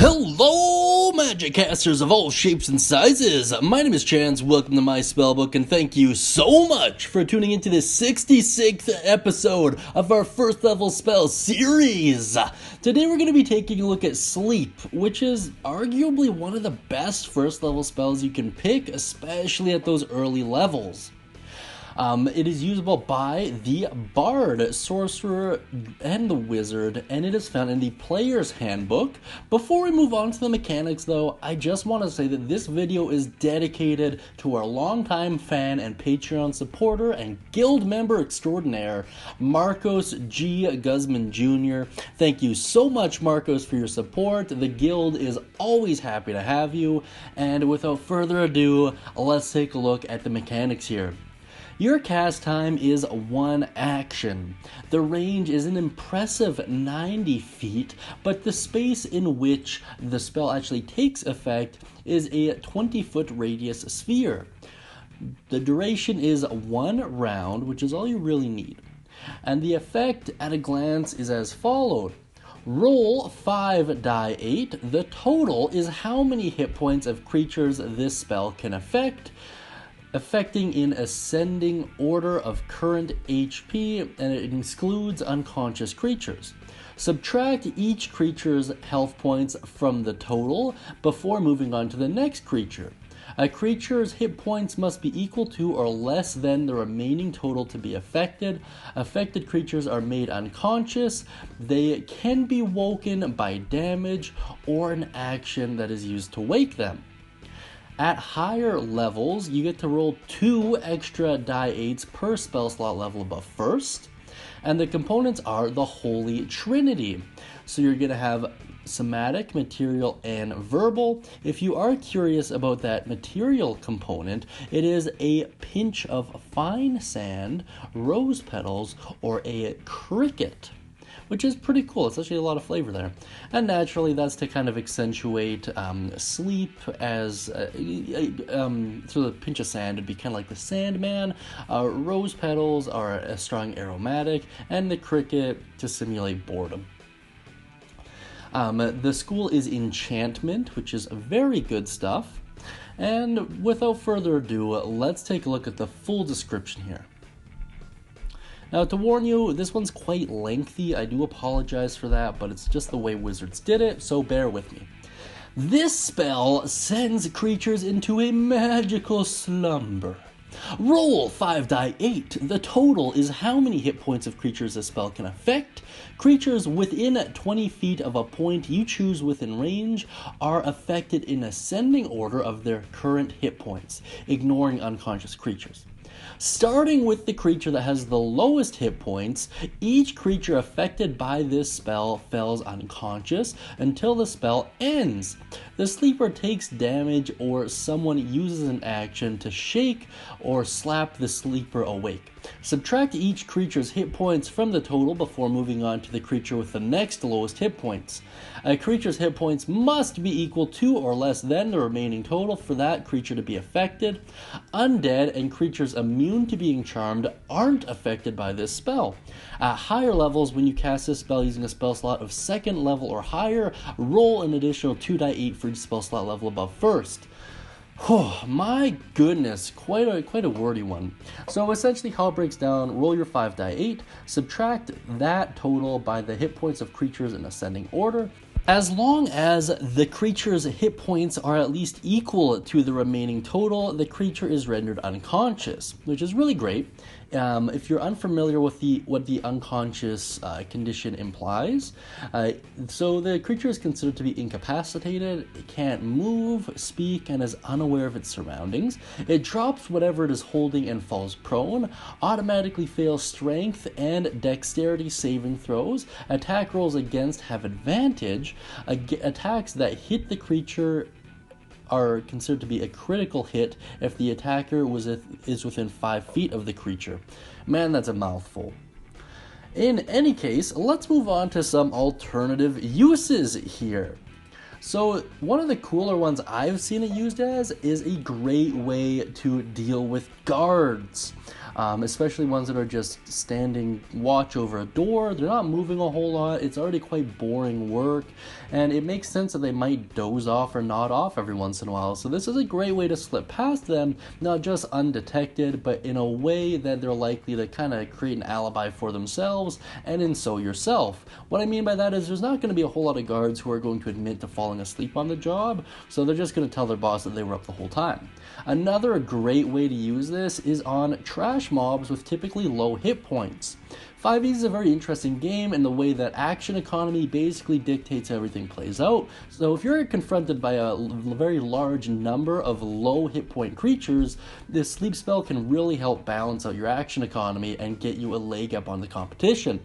Hello, Magic Casters of all shapes and sizes! My name is Chance, welcome to my spellbook, and thank you so much for tuning into this 66th episode of our first level spell series! Today we're going to be taking a look at Sleep, which is arguably one of the best first level spells you can pick, especially at those early levels. It is usable by the Bard, Sorcerer, and the Wizard, and it is found in the Player's Handbook. Before we move on to the mechanics though, I just want to say that this video is dedicated to our longtime fan and Patreon supporter and guild member extraordinaire, Marcos G. Guzman Jr. Thank you so much, Marcos, for your support. The guild is always happy to have you, and without further ado, let's take a look at the mechanics here. Your cast time is 1 action. The range is an impressive 90 feet, but the space in which the spell actually takes effect is a 20-foot radius sphere. The duration is 1 round, which is all you really need. And the effect at a glance is as followed. Roll 5 die 8. The total is how many hit points of creatures this spell can affect, affecting in ascending order of current HP, and it excludes unconscious creatures. Subtract each creature's health points from the total before moving on to the next creature. A creature's hit points must be equal to or less than the remaining total to be affected. Affected creatures are made unconscious. They can be woken by damage or an action that is used to wake them. At higher levels, you get to roll 2 extra die 8s per spell slot level above first, and the components are the Holy Trinity. So you're going to have somatic, material, and verbal. If you are curious about that material component, it is a pinch of fine sand, rose petals, or a cricket, which is pretty cool. It's actually a lot of flavor there. And naturally, that's to kind of accentuate sleep as, so the pinch of sand would be kind of like the Sandman. Rose petals are a strong aromatic, and the cricket to simulate boredom. The school is enchantment, which is very good stuff. And without further ado, let's take a look at the full description here. Now, to warn you, this one's quite lengthy. I do apologize for that, but it's just the way Wizards did it, so bear with me. This spell sends creatures into a magical slumber. Roll 5 die 8. The total is how many hit points of creatures a spell can affect. Creatures within 20 feet of a point you choose within range are affected in ascending order of their current hit points, ignoring unconscious creatures. Starting with the creature that has the lowest hit points, each creature affected by this spell falls unconscious until the spell ends. The sleeper takes damage or someone uses an action to shake or slap the sleeper awake. Subtract each creature's hit points from the total before moving on to the creature with the next lowest hit points. A creature's hit points must be equal to or less than the remaining total for that creature to be affected. Undead and creatures immune to being charmed aren't affected by this spell. At higher levels, when you cast this spell using a spell slot of 2nd level or higher, roll an additional 2 die 8 for each spell slot level above first. Oh, my goodness, quite a wordy one. So essentially how it breaks down, roll your 5 die 8, subtract that total by the hit points of creatures in ascending order. As long as the creature's hit points are at least equal to the remaining total, the creature is rendered unconscious, which is really great. If you're unfamiliar with what the unconscious condition implies, so the creature is considered to be incapacitated, it can't move, speak, and is unaware of its surroundings. It drops whatever it is holding and falls prone, automatically fails strength and dexterity saving throws. Attack rolls against have advantage. Attacks that hit the creature are considered to be a critical hit if the attacker is within 5 feet of the creature. Man, that's a mouthful. In any case, let's move on to some alternative uses here. So one of the cooler ones I've seen it used as is a great way to deal with guards. especially ones that are just standing watch over a door. They're not moving a whole lot. It's already quite boring work, and it makes sense that they might doze off or nod off every once in a while. So this is a great way to slip past them, not just undetected, but in a way that they're likely to kind of create an alibi for themselves, and in so yourself. What I mean by that is there's not going to be a whole lot of guards who are going to admit to falling asleep on the job, so they're just going to tell their boss that they were up the whole time. Another great way to use this is on trash mobs with typically low hit points. 5e is a very interesting game in the way that action economy basically dictates how everything plays out. So if you're confronted by a very large number of low hit point creatures, this sleep spell can really help balance out your action economy and get you a leg up on the competition.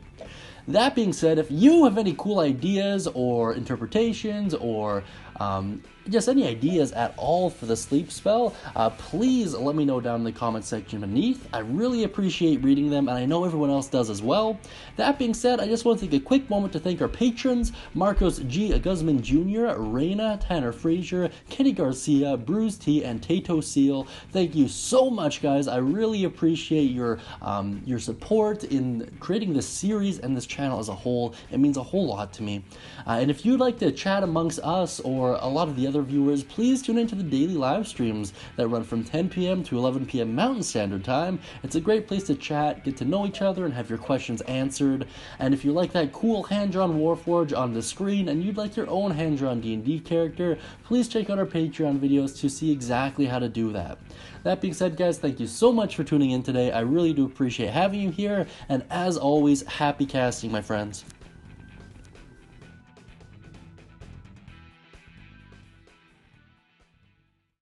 That being said, if you have any cool ideas or interpretations or just any ideas at all for the sleep spell, please let me know down in the comment section beneath. I really appreciate reading them, and I know everyone else does as well. That being said, I just want to take a quick moment to thank our patrons: Marcos G. Guzman Jr., Reina, Tanner Frazier, Kenny Garcia, Bruce T, and Tato Seal. Thank you so much, guys. I really appreciate your support in creating this series and this channel as a whole. It means a whole lot to me. And if you'd like to chat amongst us or a lot of the other viewers, please tune into the daily live streams that run from 10 p.m. to 11 p.m. Mountain Standard Time. It's a great place to chat, get to know each other, and have your questions answered. And if you like that cool hand-drawn Warforged on the screen and you'd like your own hand-drawn D&D character, please check out our Patreon videos to see exactly how to do that. That being said, guys, thank you so much for tuning in today. I really do appreciate having you here, and as always, happy casting, my friends.